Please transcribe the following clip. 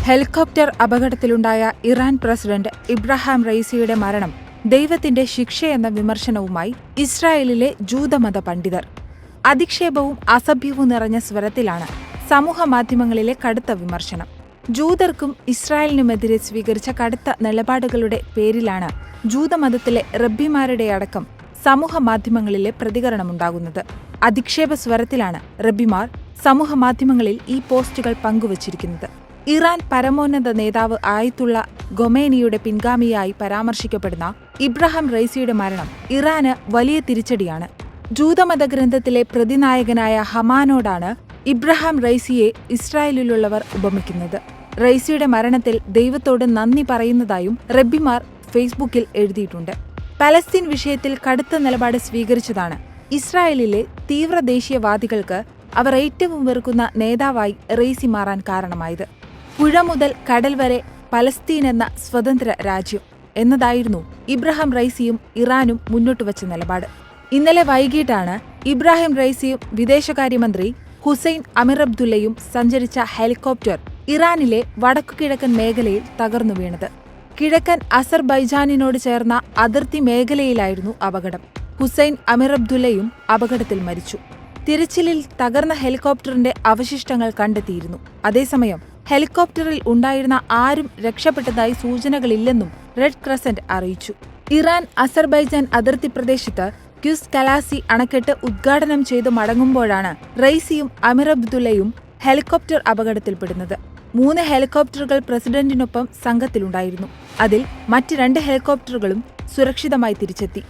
Helicopter അപകടത്തിലുണ്ടായ Iran president Ibrahim റൈസിയുടെ മരണം ദൈവത്തിന്റെ ശിക്ഷയെന്ന വിമർശനവുമായി ഇസ്രായേലിലെ ജൂതമത പണ്ഡിതർ. അധിക്ഷേപവും അസഭ്യവും നിറഞ്ഞ സ്വരത്തിലാണ് സമൂഹമാധ്യമങ്ങളിലെ കടുത്ത വിമർശനം. ജൂതർക്കും ഇസ്രായേലിനുമെതിരെ സ്വീകരിച്ച കടുത്ത നിലപാടുകളുടെ പേരിലാണ് ജൂതമതത്തിലെ റബ്ബിമാരുടെയടക്കം സമൂഹമാധ്യമങ്ങളിലെ പ്രതികരണമുണ്ടാകുന്നത്. അധിക്ഷേപ സ്വരത്തിലാണ് റബ്ബിമാർ സമൂഹമാധ്യമങ്ങളിൽ ഈ പോസ്റ്റുകൾ പങ്കുവച്ചിരിക്കുന്നത്. ഇറാൻ പരമോന്നത നേതാവ് ആയത്തുള്ള ഖൊമേനിയുടെ പിൻഗാമിയായി പരാമർശിക്കപ്പെടുന്ന ഇബ്രാഹിം റൈസിയുടെ മരണം ഇറാന് വലിയ തിരിച്ചടിയാണ്. ജൂതമത ഗ്രന്ഥത്തിലെ പ്രതിനായകനായ ഹമാനോടാണ് ഇബ്രാഹിം റൈസിയെ ഇസ്രായേലിലുള്ളവർ ഉപമിക്കുന്നത്. റൈസിയുടെ മരണത്തിൽ ദൈവത്തോട് നന്ദി പറയുന്നതായും റബ്ബിമാർ ഫേസ്ബുക്കിൽ എഴുതിയിട്ടുണ്ട്. പലസ്തീൻ വിഷയത്തിൽ കടുത്ത നിലപാട് സ്വീകരിച്ചതാണ് ഇസ്രായേലിലെ തീവ്ര ദേശീയവാദികൾക്ക് അവർ ഏറ്റവും വെറുക്കുന്ന നേതാവായി റൈസി മാറാൻ കാരണമായത്. പുഴ മുതൽ കടൽ വരെ പലസ്തീൻ എന്ന സ്വതന്ത്ര രാജ്യം എന്നതായിരുന്നു ഇബ്രാഹിം റൈസിയും ഇറാനും മുന്നോട്ടുവച്ച നിലപാട്. ഇന്നലെ വൈകിട്ടാണ് ഇബ്രാഹിം റൈസിയും വിദേശകാര്യമന്ത്രി ഹുസൈൻ അമിറബ്ദുല്ലയും സഞ്ചരിച്ച ഹെലികോപ്റ്റർ ഇറാനിലെ വടക്കുകിഴക്കൻ മേഖലയിൽ തകർന്നു വീണത്. കിഴക്കൻ അസർബൈജാനിനോട് ചേർന്ന അതിർത്തി മേഖലയിലായിരുന്നു അപകടം. ഹുസൈൻ അമിറബ്ദുല്ലയും അപകടത്തിൽ മരിച്ചു. തിരച്ചിലിൽ തകർന്ന ഹെലികോപ്റ്ററിന്റെ അവശിഷ്ടങ്ങൾ കണ്ടെത്തിയിരുന്നു. അതേസമയം ഹെലികോപ്റ്ററിൽ ഉണ്ടായിരുന്ന ആരും രക്ഷപ്പെട്ടതായി സൂചനകളില്ലെന്നും റെഡ് ക്രസന്റ് അറിയിച്ചു. ഇറാൻ അസർബൈജാൻ അതിർത്തി പ്രദേശത്ത് ക്യുസ് കലാസി അണക്കെട്ട് ഉദ്ഘാടനം ചെയ്തു മടങ്ങുമ്പോഴാണ് റൈസിയും അമിറബ്ദുല്ലയും ഹെലികോപ്റ്റർ അപകടത്തിൽപ്പെടുന്നത്. 3 ഹെലികോപ്റ്ററുകൾ പ്രസിഡന്റിനൊപ്പം സംഘത്തിലുണ്ടായിരുന്നു. അതിൽ മറ്റ് 2 ഹെലികോപ്റ്ററുകളും സുരക്ഷിതമായി തിരിച്ചെത്തി.